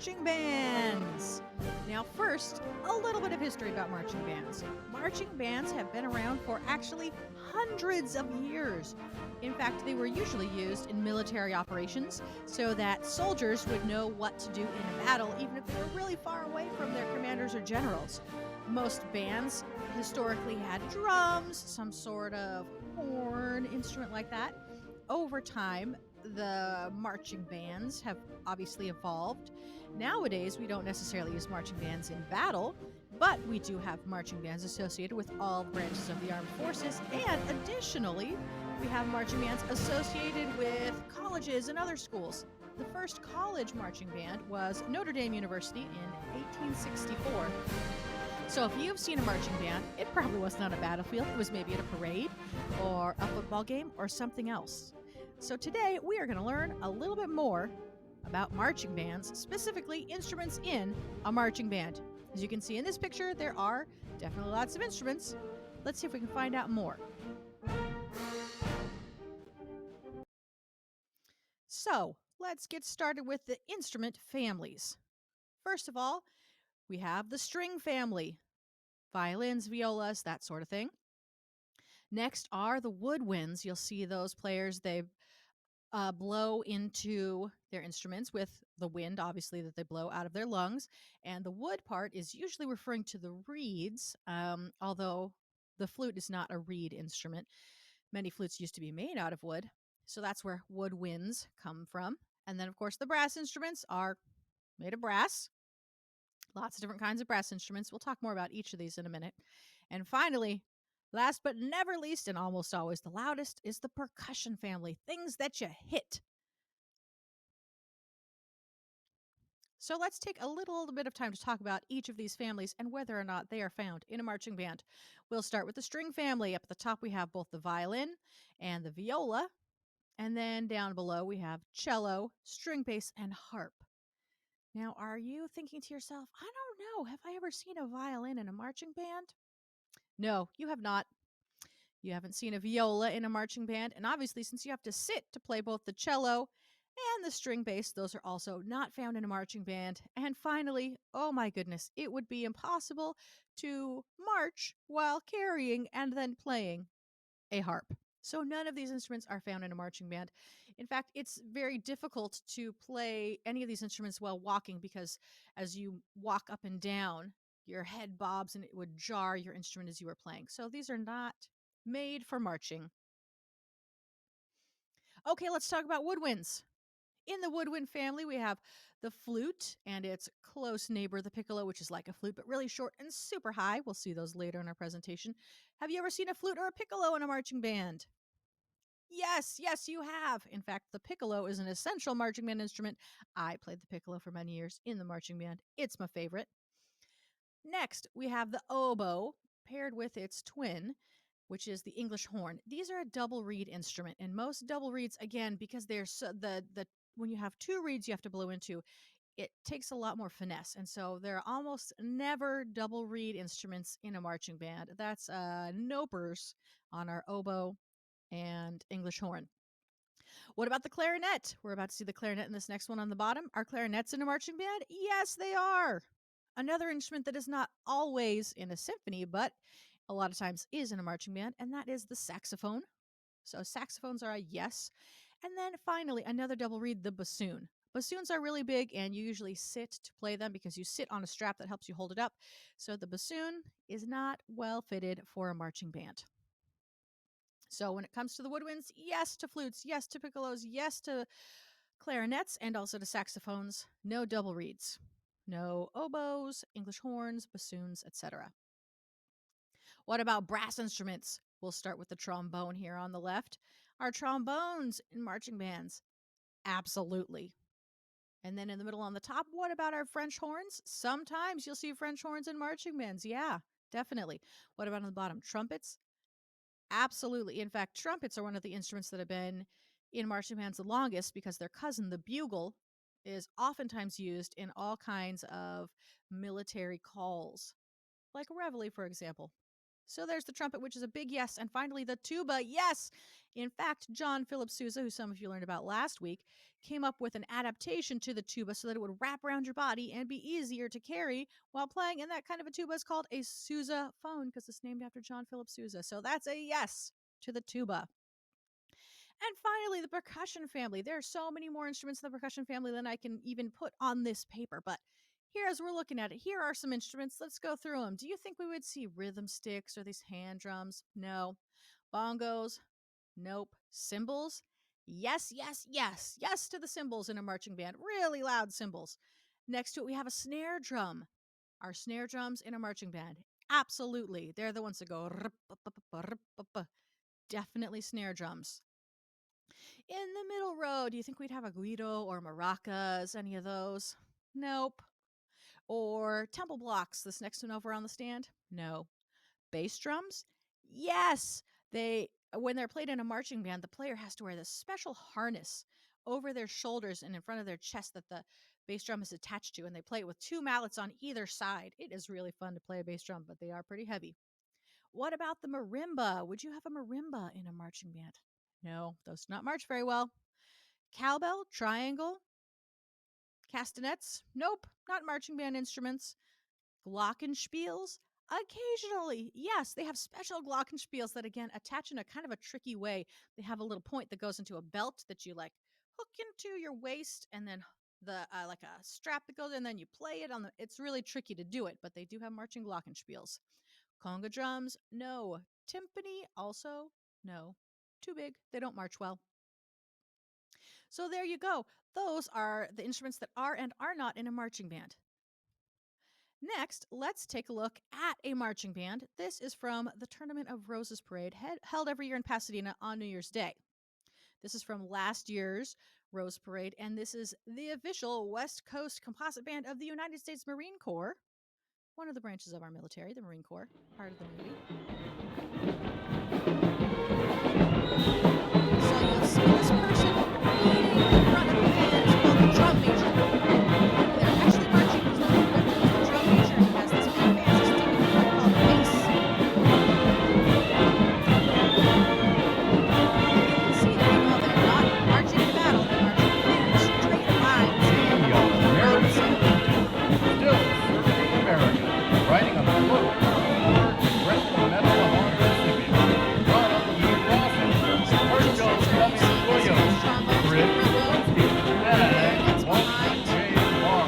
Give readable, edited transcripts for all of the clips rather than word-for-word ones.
marching bands. Now, first, a little bit of history about marching bands. Marching bands have been around for actually hundreds of years. In fact, they were usually used in military operations so that soldiers would know what to do in a battle, even if they were really far away from their commanders or generals. Most bands historically had drums, some sort of horn instrument like that. Over time, the marching bands have obviously evolved. Nowadays, we don't necessarily use marching bands in battle, but we do have marching bands associated with all branches of the armed forces. And additionally, we have marching bands associated with colleges and other schools. The first college marching band was Notre Dame University in 1864. So if you've seen a marching band, it probably wasn't on a battlefield. It was maybe at a parade or a football game or something else. So today we are going to learn a little bit more about marching bands, specifically instruments in a marching band. As you can see in this picture, there are definitely lots of instruments. Let's see if we can find out more. So let's get started with the instrument families. First of all, we have the string family, violins, violas, that sort of thing. Next are the woodwinds. You'll see those players, they blow into their instruments with the wind, obviously, that they blow out of their lungs. And the wood part is usually referring to the reeds, although the flute is not a reed instrument. Many flutes used to be made out of wood. So that's where woodwinds come from. And then, of course, the brass instruments are made of brass. Lots of different kinds of brass instruments. We'll talk more about each of these in a minute. And finally, last but never least, and almost always the loudest, is the percussion family, things that you hit. So let's take a little bit of time to talk about each of these families and whether or not they are found in a marching band. We'll start with the string family. Up at the top, we have both the violin and the viola. And then down below, we have cello, string bass, and harp. Now, are you thinking to yourself, I don't know, have I ever seen a violin in a marching band? No, you have not. You haven't seen a viola in a marching band. And obviously, since you have to sit to play both the cello and the string bass, those are also not found in a marching band. And finally, oh my goodness, it would be impossible to march while carrying and then playing a harp. So none of these instruments are found in a marching band. In fact, it's very difficult to play any of these instruments while walking because as you walk up and down, your head bobs and it would jar your instrument as you were playing. So these are not made for marching. Okay, let's talk about woodwinds. In the woodwind family, we have the flute and its close neighbor, the piccolo, which is like a flute, but really short and super high. We'll see those later in our presentation. Have you ever seen a flute or a piccolo in a marching band? Yes, yes, you have. In fact, the piccolo is an essential marching band instrument. I played the piccolo for many years in the marching band. It's my favorite. Next, we have the oboe paired with its twin, which is the English horn. These are a double reed instrument, and most double reeds, again, because they're the when you have two reeds you have to blow into, it takes a lot more finesse, and so there are almost never double reed instruments in a marching band. That's nopers on our oboe and English horn. What about the clarinet? We're about to see the clarinet in this next one on the bottom. Are clarinets in a marching band? Yes, they are. Another instrument that is not always in a symphony, but a lot of times is in a marching band, and that is the saxophone. So saxophones are a yes. And then finally, another double reed, the bassoon. Bassoons are really big, and you usually sit to play them because you sit on a strap that helps you hold it up. So the bassoon is not well fitted for a marching band. So when it comes to the woodwinds, yes to flutes, yes to piccolos, yes to clarinets, and also to saxophones. No double reeds. No oboes, English horns, bassoons, etc. What about brass instruments? We'll start with the trombone here on the left. Are trombones in marching bands? Absolutely. And then in the middle on the top, what about our French horns? Sometimes you'll see French horns in marching bands. Yeah, definitely. What about on the bottom? Trumpets? Absolutely. In fact, trumpets are one of the instruments that have been in marching bands the longest because their cousin, the bugle, is oftentimes used in all kinds of military calls, like reveille, for example. So there's the trumpet, which is a big yes. And finally, the tuba, yes. In fact, John Philip Sousa, who some of you learned about last week, came up with an adaptation to the tuba so that it would wrap around your body and be easier to carry while playing. And that kind of a tuba is called a sousaphone because it's named after John Philip Sousa. So that's a yes to the tuba. And finally, the percussion family. There are so many more instruments in the percussion family than I can even put on this paper. But here, as we're looking at it, here are some instruments. Let's go through them. Do you think we would see rhythm sticks or these hand drums? No. Bongos? Nope. Cymbals? Yes, yes, yes. Yes to the cymbals in a marching band. Really loud cymbals. Next to it, we have a snare drum. Are snare drums in a marching band? Absolutely. They're the ones that go. Definitely snare drums. In the middle row, do you think we'd have a guido or maracas? Any of those? Nope. Or temple blocks, this next one over on the stand? No. Bass drums? Yes. They when they're played in a marching band, the player has to wear this special harness over their shoulders and in front of their chest that the bass drum is attached to, and they play it with two mallets on either side. It is really fun to play a bass drum, but they are pretty heavy. What about the marimba? Would you have a marimba in a marching band? No, those do not march very well. Cowbell, triangle, castanets? Nope, not marching band instruments. Glockenspiels? Occasionally, yes, they have special glockenspiels that again attach in a kind of a tricky way. They have a little point that goes into a belt that you like hook into your waist, and then the like a strap that goes, and then you play it on the. It's really tricky to do it, but they do have marching glockenspiels. Conga drums? No. Timpani? Also no. Too big. They don't march well. So there you go. Those are the instruments that are and are not in a marching band. Next, let's take a look at a marching band. This is from the Tournament of Roses Parade, held every year in Pasadena on New Year's Day. This is from last year's Rose Parade, and this is the official West Coast Composite Band of the United States Marine Corps, one of the branches of our military, the Marine Corps, part of the Navy. So you'll see this person leading in front of the band is called the drum major. They're actually marching because the drum major has this big fancy stick in front called a bass. You can see that while they're not marching in battle, they're marching in straight lines. Still serving America, riding on the float, Congressional Medal of Honor recipient, Ronald E. Rawson, Herschel W. Williams, Britt Kowalski, and Walter J. Barr.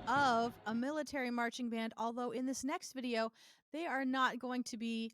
Of a military marching band, although in this next video, they are not going to be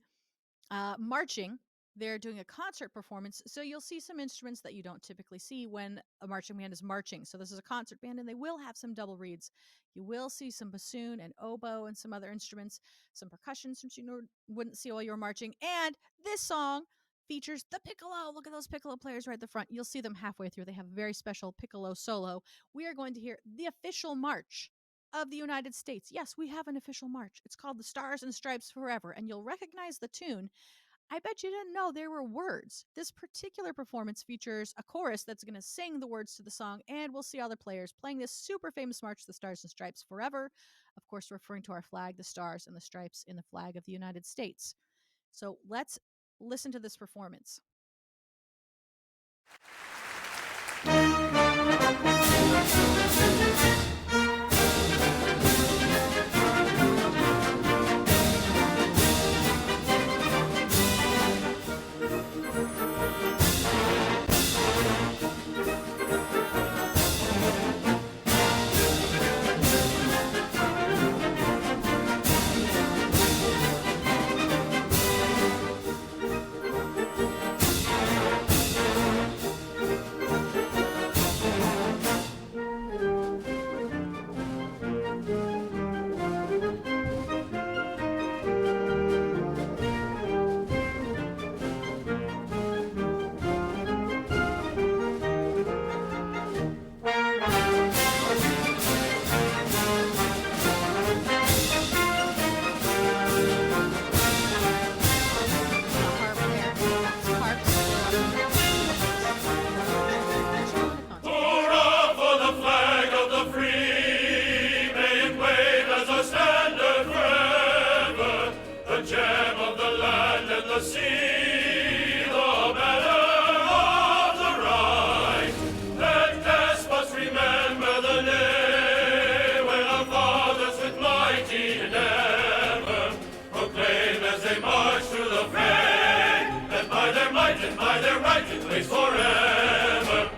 marching. They're doing a concert performance, so you'll see some instruments that you don't typically see when a marching band is marching. So this is a concert band, and they will have some double reeds. You will see some bassoon and oboe and some other instruments, some percussion, since you wouldn't see while you were marching. And this song features the piccolo. Look at those piccolo players right at the front. You'll see them halfway through. They have a very special piccolo solo. We are going to hear the official march of the United States. Yes, we have an official march. It's called the Stars and Stripes Forever, and you'll recognize the tune. I bet you didn't know there were words. This particular performance features a chorus that's going to sing the words to the song, and we'll see other players playing this super famous march, the Stars and Stripes Forever, of course, referring to our flag, the stars and the stripes in the flag of the United States. So let's listen to this performance. Hurrah for the flag of the free! May it wave as a standard forever, the gem of the land and the sea, the banner of the right. Let despots remember the day when our fathers with mighty endeavor proclaim as they march through the fray that by their might and by their right it waits forever.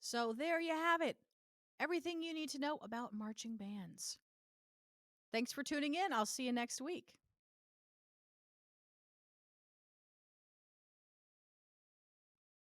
So there you have it. Everything you need to know about marching bands. Thanks for tuning in. I'll see you next week.